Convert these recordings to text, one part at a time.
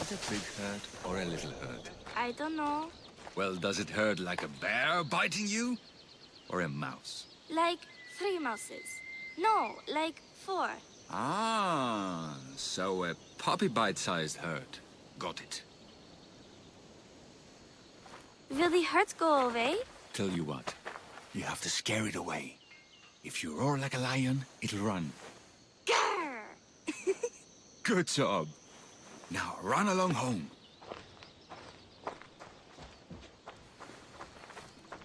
it a big hurt or a little hurt? I don't know. Well, does it hurt like a bear biting you? Or a mouse? Like 3 mouses. No, like 4. Ah, so a puppy bite-sized hurt. Got it. Will the hurts go away? Tell you what, you have to scare it away. If you roar like a lion, it'll run. Grrr! Good job. Now run along home.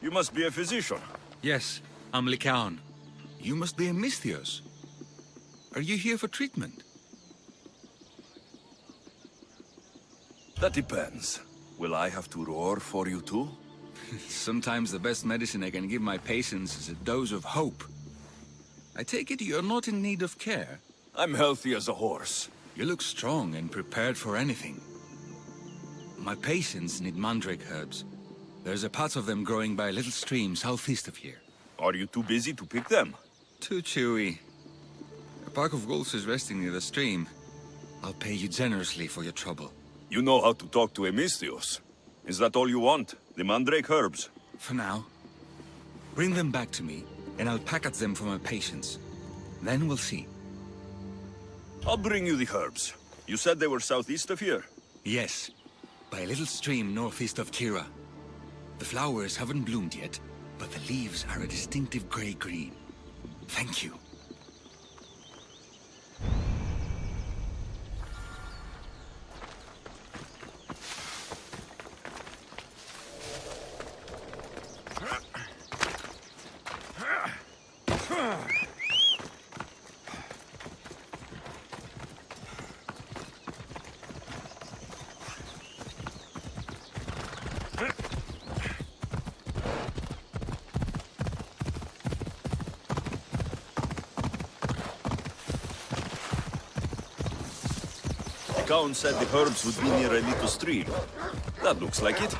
You must be a physician. Yes, I'm Lycaon. You must be a Misthios. Are you here for treatment? That depends. Will I have to roar for you too? Sometimes the best medicine I can give my patients is a dose of hope. I take it you're not in need of care. I'm healthy as a horse. You look strong and prepared for anything. My patients need mandrake herbs. There's a patch of them growing by a little stream southeast of here. Are you too busy to pick them? Too chewy. A pack of wolves is resting near the stream. I'll pay you generously for your trouble. You know how to talk to a Misthios. Is that all you want? The mandrake herbs? For now. Bring them back to me, and I'll package them for my patients. Then we'll see. I'll bring you the herbs. You said they were southeast of here? Yes, by a little stream northeast of Kira. The flowers haven't bloomed yet, but the leaves are a distinctive gray-green. Thank you. Count said the herbs would be near a little stream. That looks like it.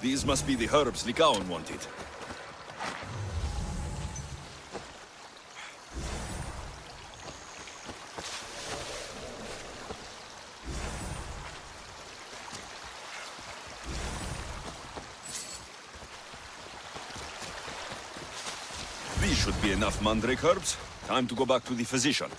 These must be the herbs Lycaon wanted. These should be enough mandrake herbs. Time to go back to the physician.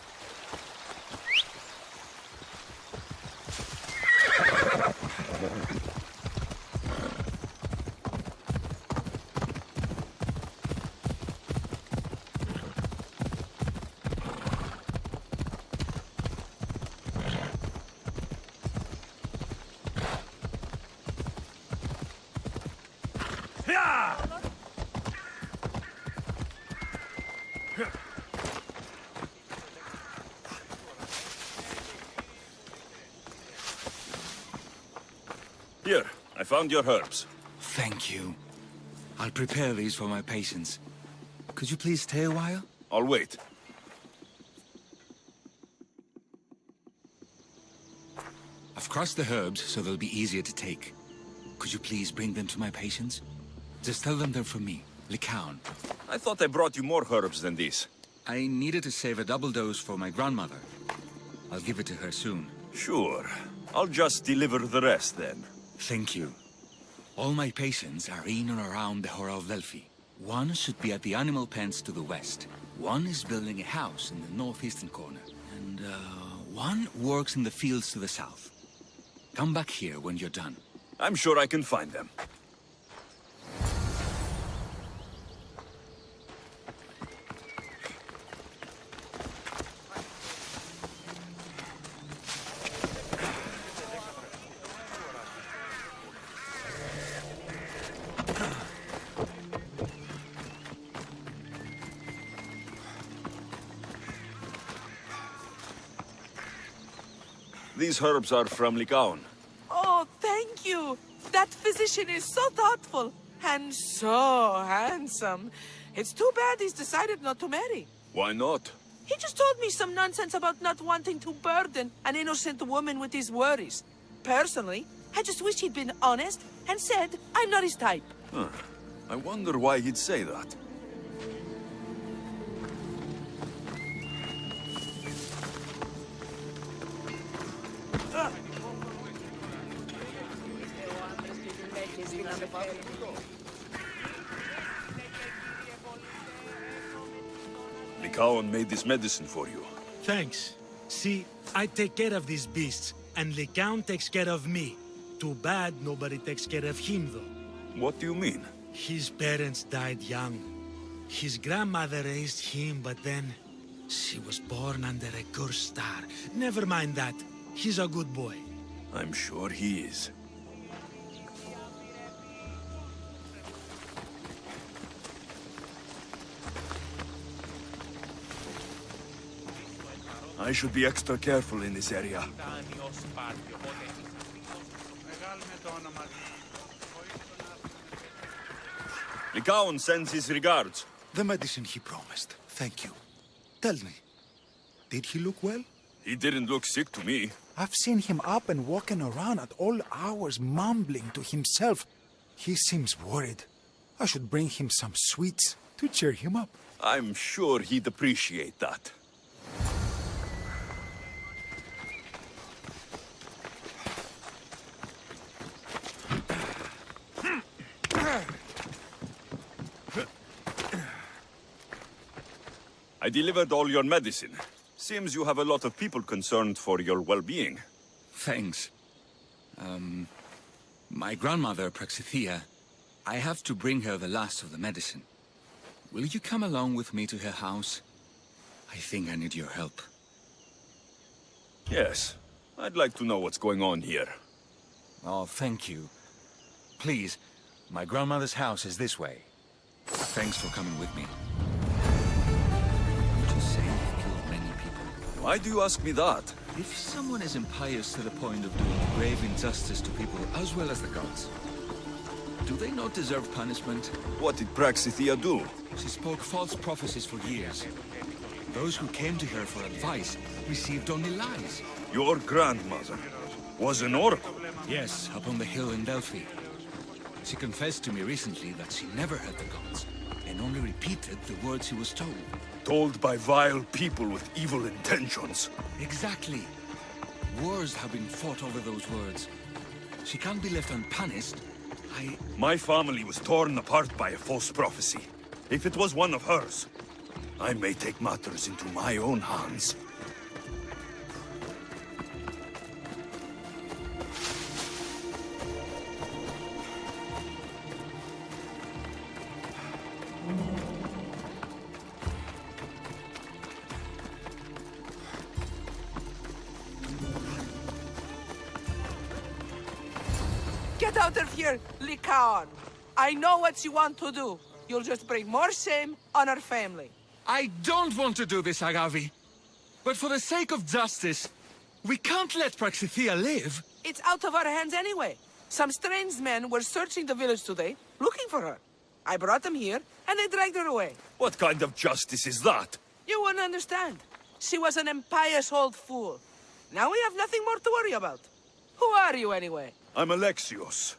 Here, I found your herbs. Thank you. I'll prepare these for my patients. Could you please stay a while? I'll wait. I've crushed the herbs so they'll be easier to take. Could you please bring them to my patients? Just tell them they're from me, Lycaon. I thought I brought you more herbs than these. I needed to save a double dose for my grandmother. I'll give it to her soon. Sure. I'll just deliver the rest then. Thank you. All my patients are in or around the Hora of Delphi. One should be at the animal pens to the west. One is building a house in the northeastern corner. And, one works in the fields to the south. Come back here when you're done. I'm sure I can find them. These herbs are from Lycaon. Oh, thank you. That physician is so thoughtful and so handsome. It's too bad he's decided not to marry. Why not? He just told me some nonsense about not wanting to burden an innocent woman with his worries. Personally, I just wish he'd been honest and said I'm not his type. Huh. I wonder why he'd say that. Lycaon made this medicine for you. Thanks. See, I take care of these beasts, and Lycaon takes care of me. Too bad nobody takes care of him, though. What do you mean? His parents died young. His grandmother raised him, but then she was born under a cursed star. Never mind that. He's a good boy. I'm sure he is. I should be extra careful in this area. Lycaon sends his regards. The medicine he promised. Thank you. Tell me, did he look well? He didn't look sick to me. I've seen him up and walking around at all hours, mumbling to himself. He seems worried. I should bring him some sweets to cheer him up. I'm sure he'd appreciate that. I delivered all your medicine. Seems you have a lot of people concerned for your well-being. Thanks. My grandmother, Praxithea, I have to bring her the last of the medicine. Will you come along with me to her house? I think I need your help. Yes. I'd like to know what's going on here. Oh, thank you. Please, my grandmother's house is this way. Thanks for coming with me. To say you've killed many people. Why do you ask me that? If someone is impious to the point of doing grave injustice to people as well as the gods, do they not deserve punishment? What did Praxithea do? She spoke false prophecies for years. Those who came to her for advice received only lies. Your grandmother was an oracle. Yes, up on the hill in Delphi. She confessed to me recently that she never heard the gods, and only repeated the words she was told. Told by vile people with evil intentions. Exactly. Wars have been fought over those words. She can't be left unpunished. My family was torn apart by a false prophecy. If it was one of hers, I may take matters into my own hands. Get out of here, Lycaon. I know what you want to do. You'll just bring more shame on our family. I don't want to do this, Agavi. But for the sake of justice, we can't let Praxithea live. It's out of our hands anyway. Some strange men were searching the village today, looking for her. I brought them here, and they dragged her away. What kind of justice is that? You wouldn't understand. She was an impious old fool. Now we have nothing more to worry about. Who are you, anyway? I'm Alexios.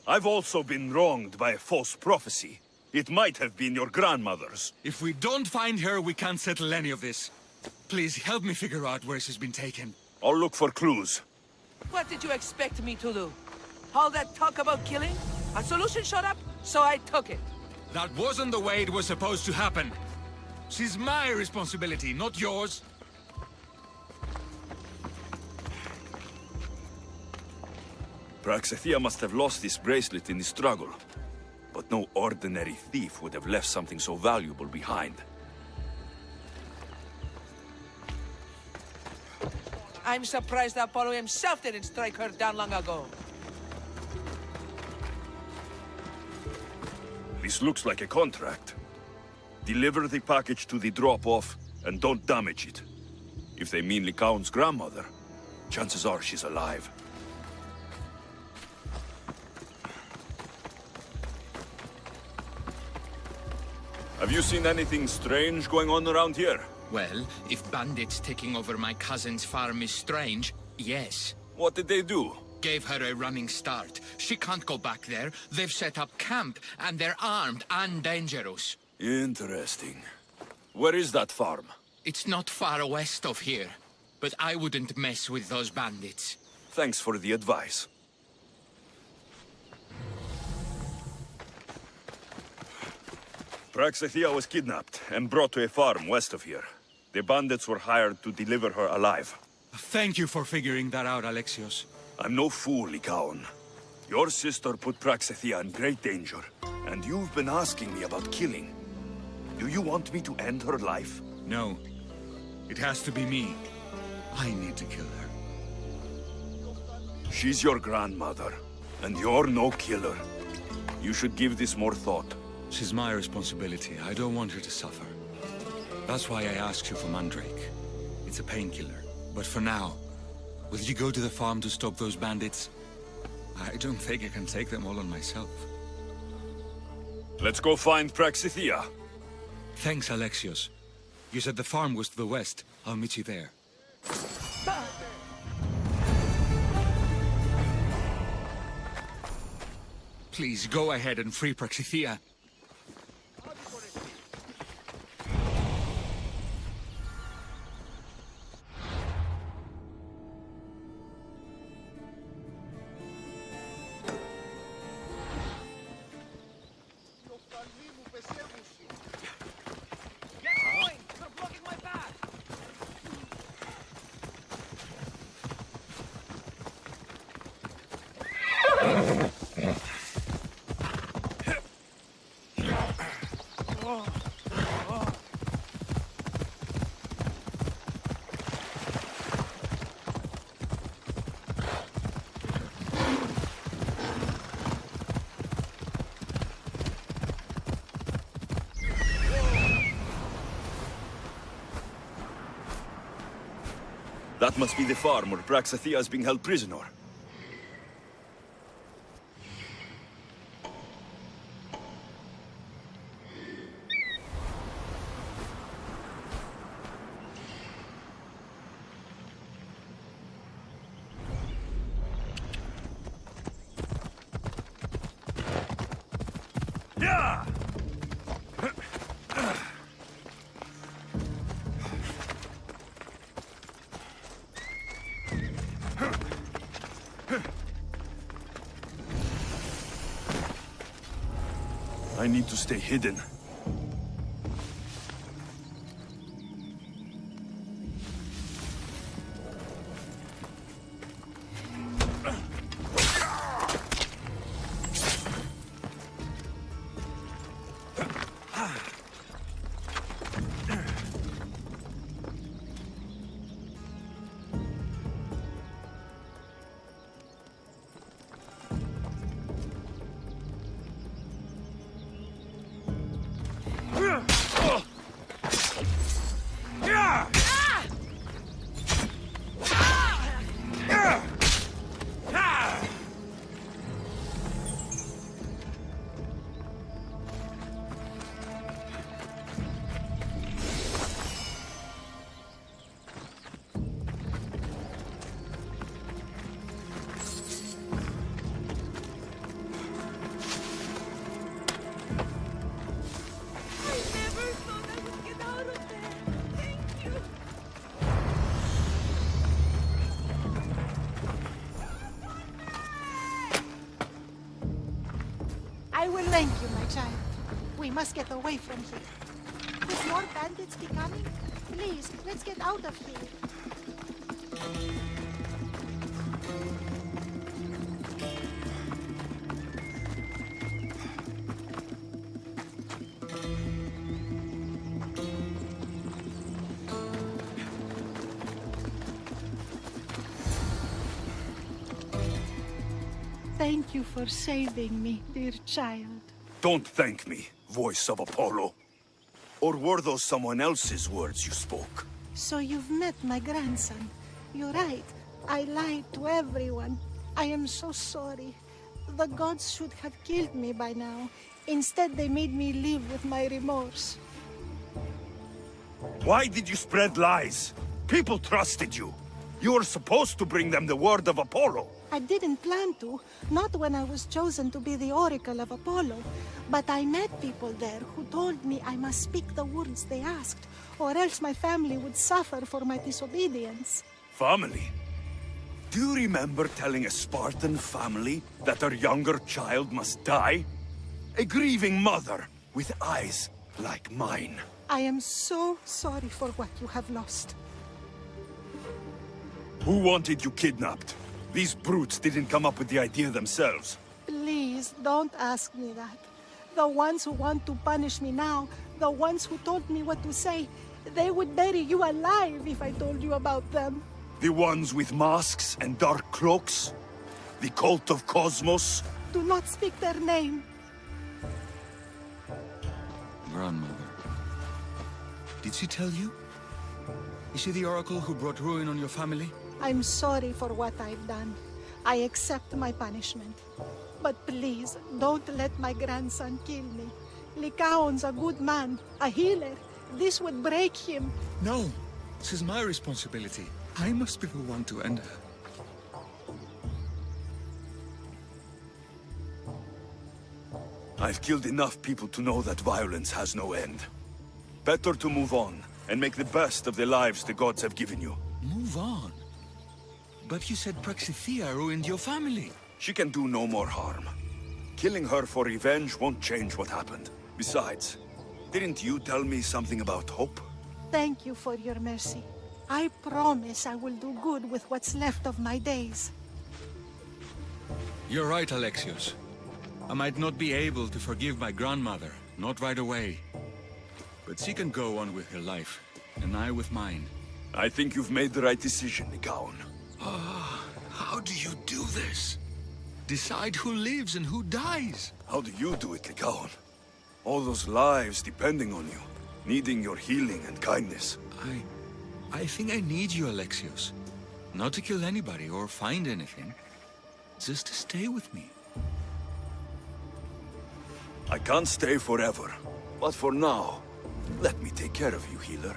I've also been wronged by a false prophecy. It might have been your grandmother's. If we don't find her, we can't settle any of this. Please, help me figure out where she's been taken. I'll look for clues. What did you expect me to do? All that talk about killing? A solution showed up, so I took it. That wasn't the way it was supposed to happen. She's my responsibility, not yours. Praxithea must have lost this bracelet in the struggle. But no ordinary thief would have left something so valuable behind. I'm surprised Apollo himself didn't strike her down long ago. This looks like a contract. Deliver the package to the drop-off, and don't damage it. If they mean Lycaon's grandmother, Chances are she's alive. Have you seen anything strange going on around here? Well, if bandits taking over my cousin's farm is strange, yes. What did they do? Gave her a running start. She can't go back there. They've set up camp, and they're armed and dangerous. Interesting. Where is that farm? It's not far west of here, but I wouldn't mess with those bandits. Thanks for the advice. Praxithea was kidnapped and brought to a farm west of here. The bandits were hired to deliver her alive. Thank you for figuring that out, Alexios. I'm no fool, Lycaon. Your sister put Praxithea in great danger, and you've been asking me about killing. Do you want me to end her life? No. It has to be me. I need to kill her. She's your grandmother, and you're no killer. You should give this more thought. She's my responsibility. I don't want her to suffer. That's why I asked you for Mandrake. It's a painkiller. But for now, will you go to the farm to stop those bandits? I don't think I can take them all on myself. Let's go find Praxithea. Thanks, Alexios. You said the farm was to the west. I'll meet you there. Please, go ahead and free Praxithea. That must be the farm where Praxithea is being held prisoner. Yeah! I need to stay hidden. I will thank you, my child. We must get away from here. Could more bandits be coming? Please, let's get out of here. Thank you for saving me, dear child. Don't thank me, voice of Apollo. Or were those someone else's words you spoke? So you've met my grandson. You're right. I lied to everyone. I am so sorry. The gods should have killed me by now. Instead, they made me live with my remorse. Why did you spread lies? People trusted you. You were supposed to bring them the word of Apollo. I didn't plan to, not when I was chosen to be the oracle of Apollo. But I met people there who told me I must speak the words they asked, or else my family would suffer for my disobedience. Family? Do you remember telling a Spartan family that their younger child must die? A grieving mother with eyes like mine. I am so sorry for what you have lost. Who wanted you kidnapped? These brutes didn't come up with the idea themselves. Please, don't ask me that. The ones who want to punish me now, the ones who told me what to say, they would bury you alive if I told you about them. The ones with masks and dark cloaks? The cult of Cosmos? Do not speak their name. Grandmother. Did she tell you? Is she the oracle who brought ruin on your family? I'm sorry for what I've done. I accept my punishment. But please, don't let my grandson kill me. Lycaon's a good man, a healer. This would break him. No, this is my responsibility. I must be the one to end her. I've killed enough people to know that violence has no end. Better to move on, and make the best of the lives the gods have given you. Move on? But you said Praxithea ruined your family. She can do no more harm. Killing her for revenge won't change what happened. Besides, didn't you tell me something about hope? Thank you for your mercy. I promise I will do good with what's left of my days. You're right, Alexios. I might not be able to forgive my grandmother, not right away. But she can go on with her life, and I with mine. I think you've made the right decision, Lycaon. How do you do this? Decide who lives and who dies? How do you do it, Lycaon? All those lives depending on you, needing your healing and kindness. I think I need you, Alexios. Not to kill anybody or find anything. Just to stay with me. I can't stay forever, but for now, let me take care of you, healer.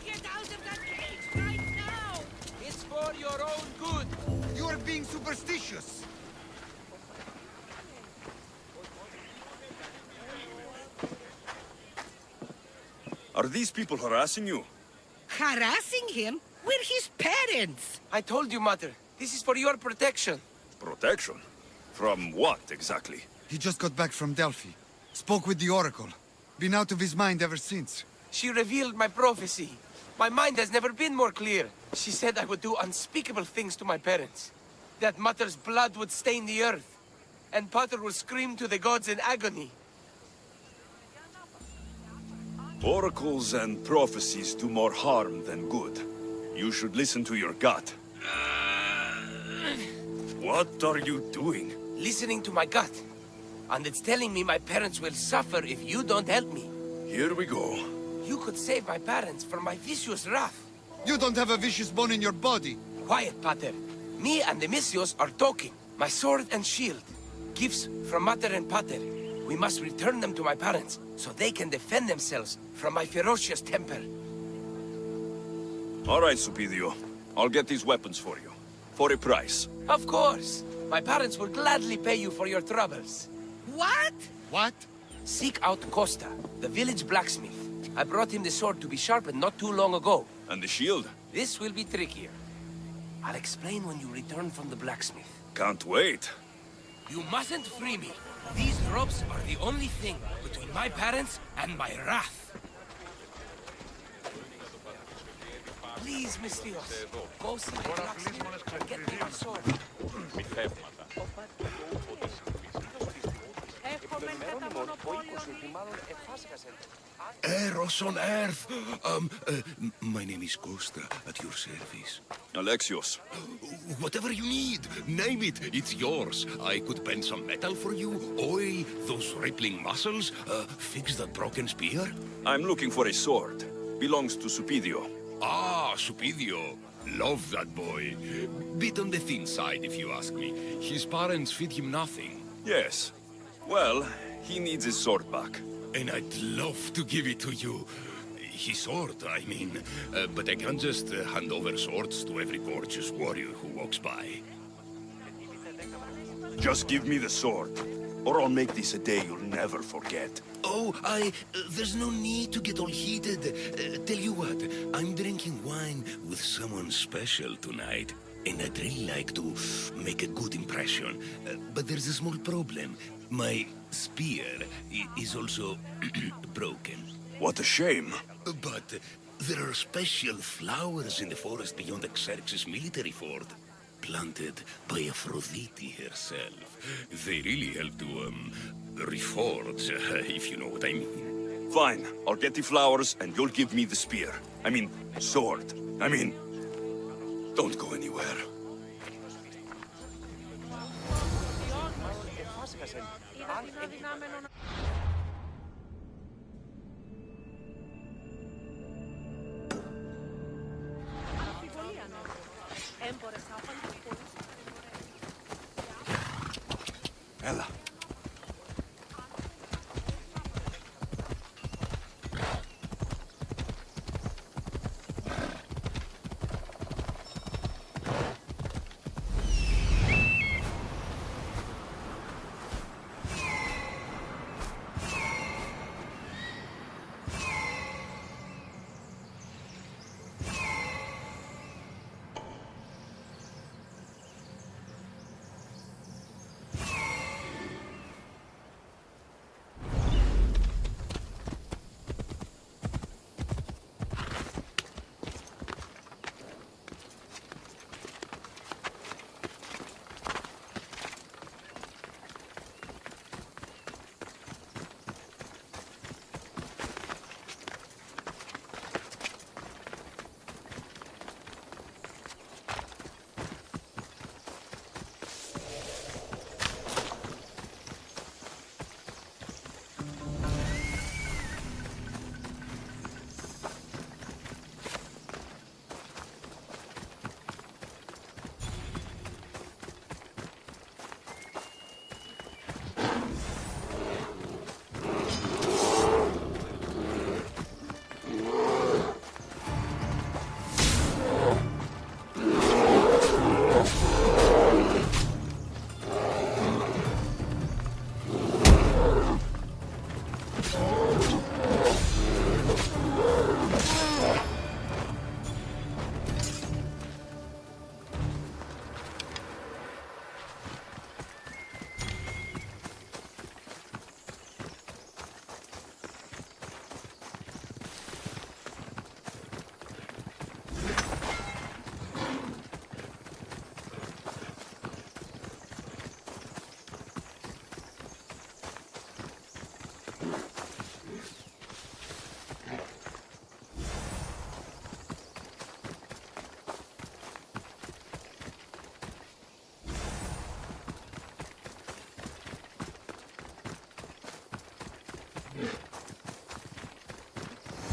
Get out of that cage right now! It's for your own good. You are being superstitious. Are these people harassing you? Harassing him? We're his parents! I told you, Mother. This is for your protection. Protection? From what, exactly? He just got back from Delphi. Spoke with the Oracle. Been out of his mind ever since. She revealed my prophecy. My mind has never been more clear. She said I would do unspeakable things to my parents. That Mother's blood would stain the earth. And Pater would scream to the gods in agony. Oracles and prophecies do more harm than good. You should listen to your gut. What are you doing? Listening to my gut. And it's telling me my parents will suffer if you don't help me. Here we go. You could save my parents from my vicious wrath. You don't have a vicious bone in your body. Quiet, Pater. Me and the Misios are talking. My sword and shield. Gifts from Mater and Pater. We must return them to my parents, so they can defend themselves from my ferocious temper. All right, Supidio. I'll get these weapons for you. For a price. Of course. My parents will gladly pay you for your troubles. What? What? Seek out Costa, the village blacksmith. I brought him the sword to be sharpened not too long ago. And the shield? This will be trickier. I'll explain when you return from the blacksmith. Can't wait. You mustn't free me. These ropes are the only thing between my parents and my wrath. Please, Mistios, go see the blacksmith and get me my sword. Eros on earth! My name is Costa, at your service. Alexios. Whatever you need, name it, it's yours. I could bend some metal for you, oil those rippling muscles, fix that broken spear. I'm looking for a sword. Belongs to Supidio. Ah, Supidio. Love that boy. Bit on the thin side, if you ask me. His parents feed him nothing. Yes. Well, he needs his sword back. And I'd love to give it to you. His sword, I mean. But I can't just hand over swords to every gorgeous warrior who walks by. Just give me the sword, or I'll make this a day you'll never forget. Oh, there's no need to get all heated. Tell you what, I'm drinking wine with someone special tonight. And I'd really like to make a good impression. But there's a small problem. My spear is also broken. What a shame. But there are special flowers in the forest beyond Xerxes' military fort. Planted by Aphrodite herself. They really help to, reforge, if you know what I mean. Fine, I'll get the flowers and you'll give me the spear. I mean, sword. Don't go anywhere. Ella.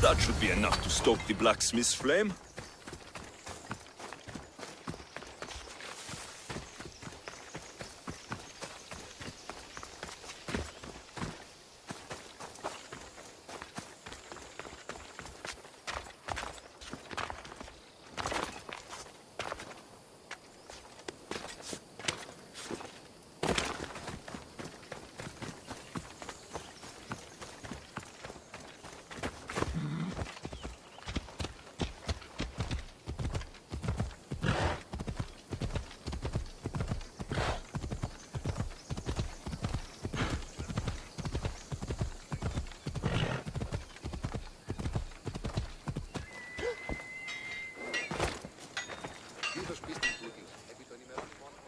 That should be enough to stoke the blacksmith's flame.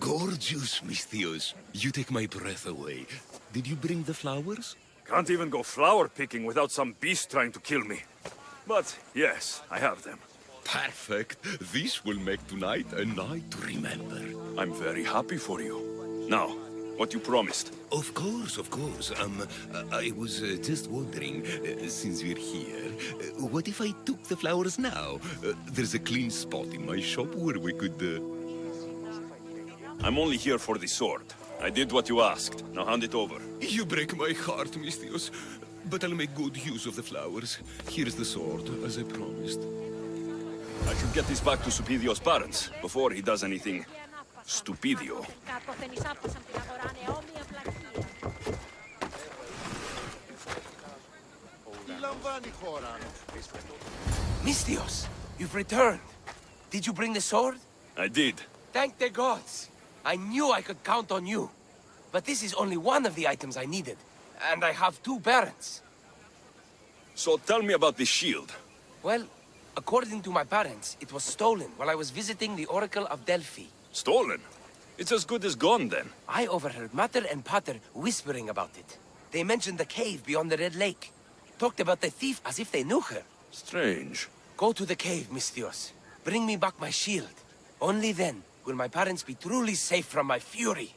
Gorgeous, Misthios. You take my breath away. Did you bring the flowers? Can't even go flower picking without some beast trying to kill me. But yes, I have them. Perfect. This will make tonight a night to remember. I'm very happy for you. Now, what you promised. Of course, of course. I was just wondering, since we're here, what if I took the flowers now? There's a clean spot in my shop where we could, I'm only here for the sword. I did what you asked. Now hand it over. You break my heart, Misthios. But I'll make good use of the flowers. Here's the sword, as I promised. I should get this back to Supidio's parents before he does anything stupidio. Misthios, you've returned. Did you bring the sword? I did. Thank the gods. I knew I could count on you. But this is only one of the items I needed. And I have 2 parents. So tell me about this shield. Well, according to my parents, it was stolen while I was visiting the Oracle of Delphi. Stolen? It's as good as gone then. I overheard Mater and Pater whispering about it. They mentioned the cave beyond the Red Lake. Talked about the thief as if they knew her. Strange. Go to the cave, Misthios. Bring me back my shield. Only then will my parents be truly safe from my fury.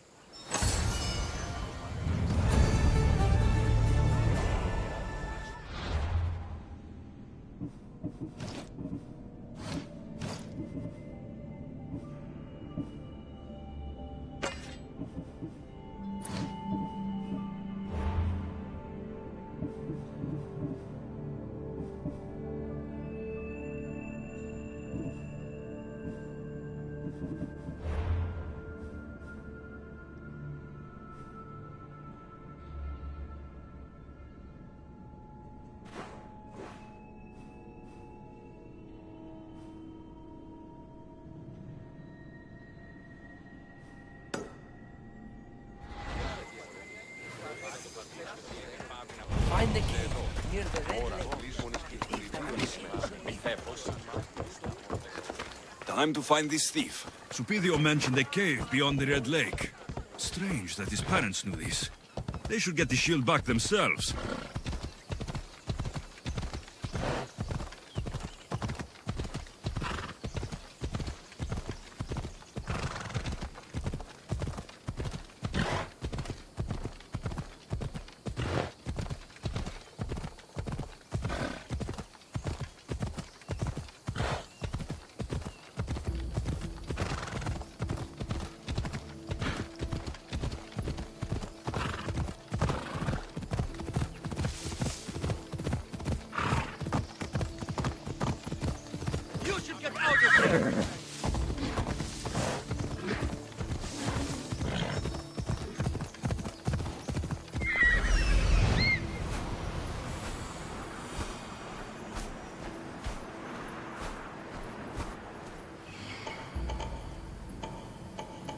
Find the cave near the Red Lake. Time to find this thief. Supidio mentioned a cave beyond the Red Lake. Strange that his parents knew this. They should get the shield back themselves.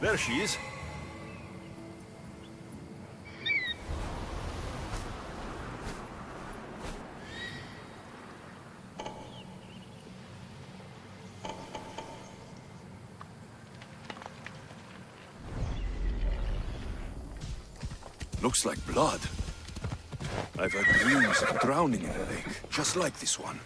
There she is. Looks like blood. I've had dreams of drowning in a lake, just like this one.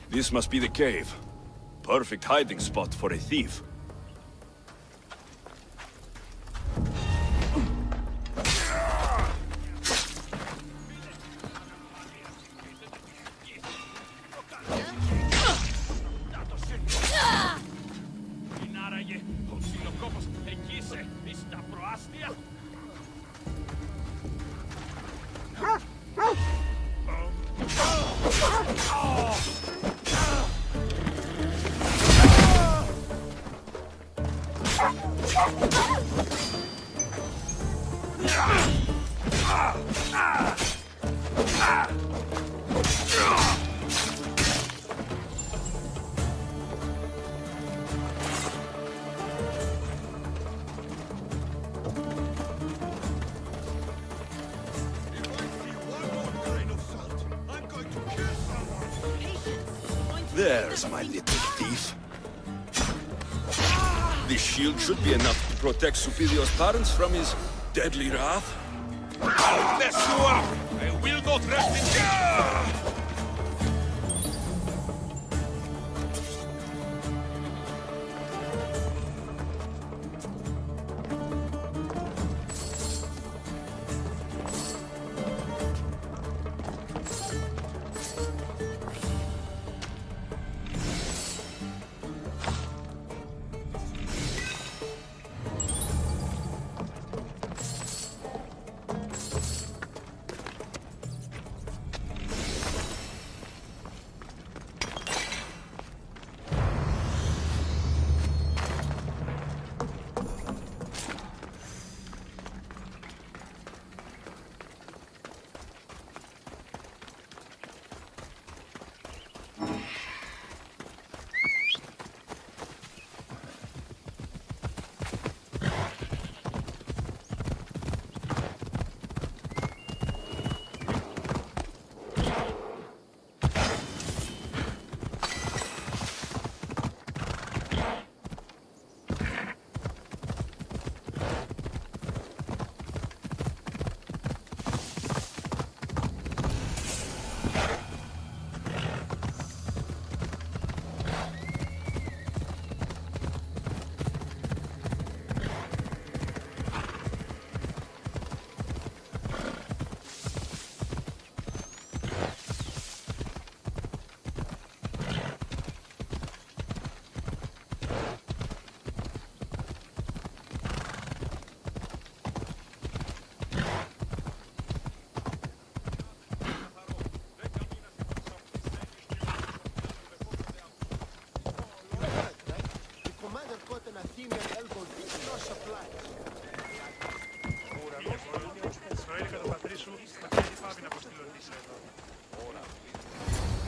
This must be the cave. Perfect hiding spot for a thief. There's my little thief. This shield should be enough to protect Supilio's parents from his deadly wrath. I'll mess you up! I will not rest in peace!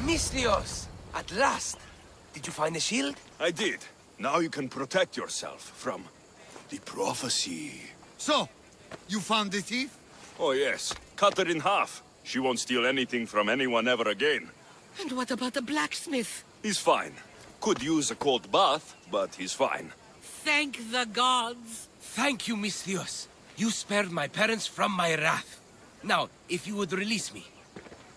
Misthios! At last! Did you find the shield? I did. Now you can protect yourself from the prophecy. So, you found the thief? Oh yes. Cut her in half. She won't steal anything from anyone ever again. And what about the blacksmith? He's fine. Could use a cold bath, but he's fine. Thank the gods. Thank you, Misthios. You spared my parents from my wrath. Now, if you would release me.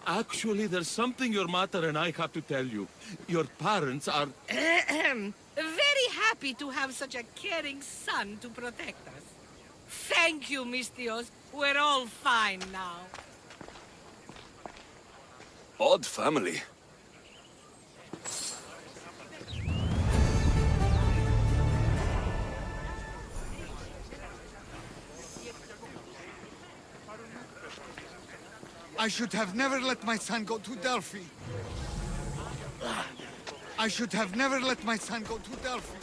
Actually, there's something your mother and I have to tell you. Your parents are... Very happy to have such a caring son to protect us. Thank you, Misthios. We're all fine now. Odd family. I should have never let my son go to Delphi. I should have never let my son go to Delphi.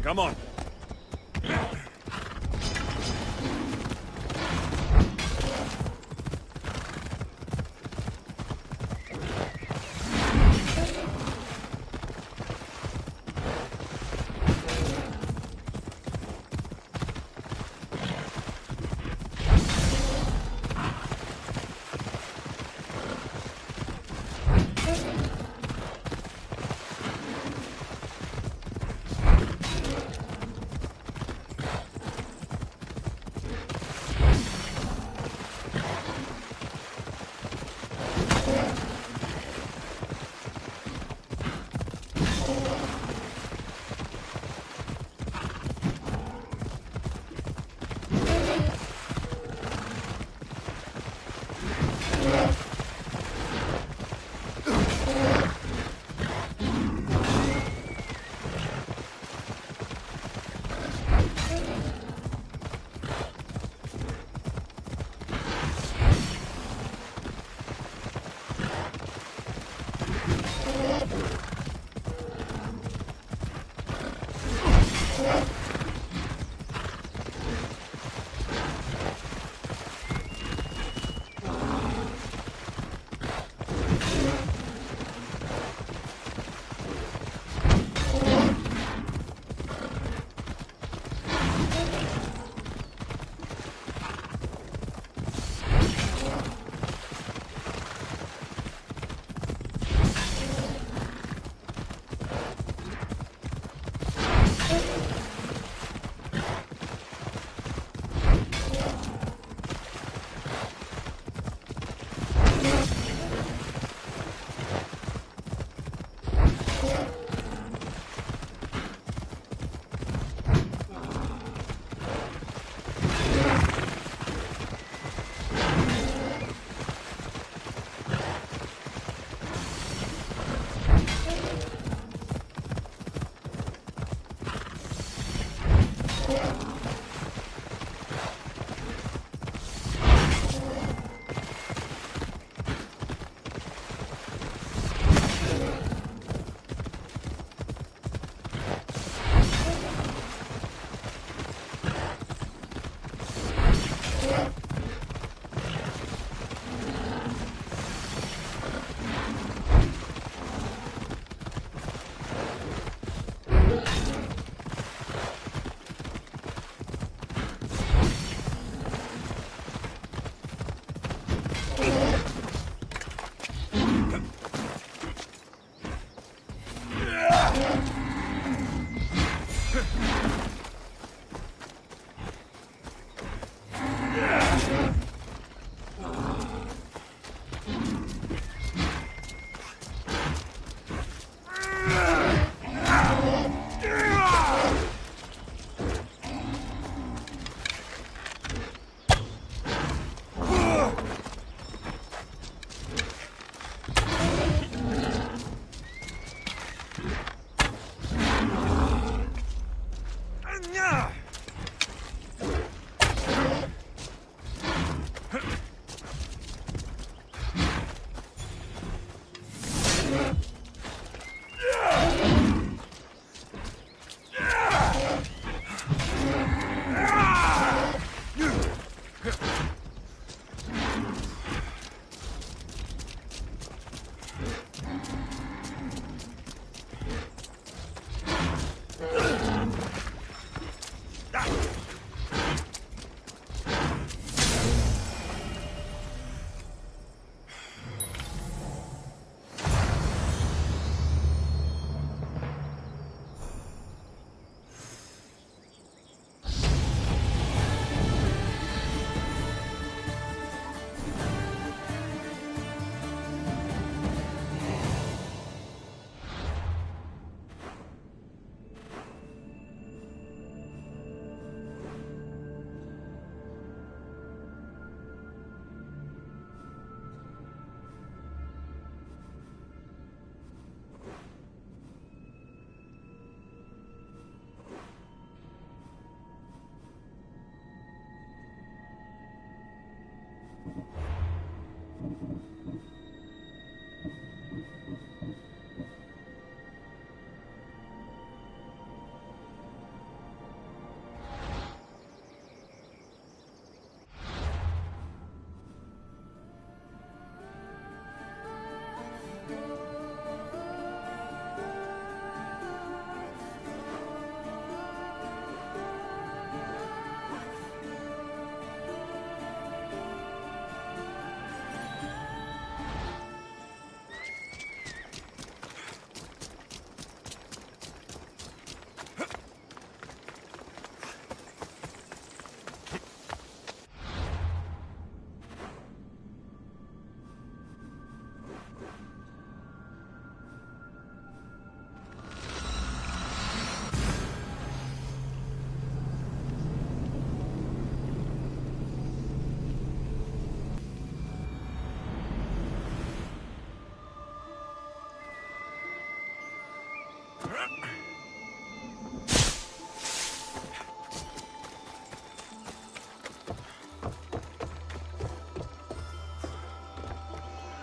Come on.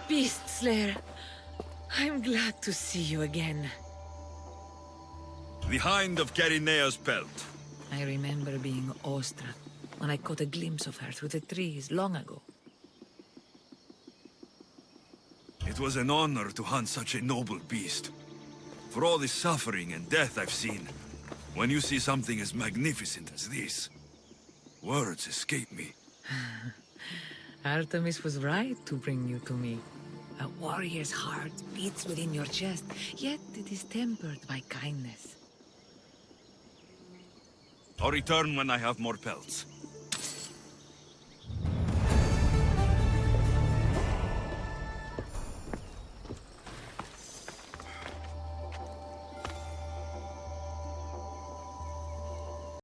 Beast Slayer, I'm glad to see you again. The Hind of Carinea's pelt. I remember being awestruck when I caught a glimpse of her through the trees long ago. It was an honor to hunt such a noble beast. For all the suffering and death I've seen, when you see something as magnificent as this, words escape me. Artemis was right to bring you to me. A warrior's heart beats within your chest, yet it is tempered by kindness. I'll return when I have more pelts.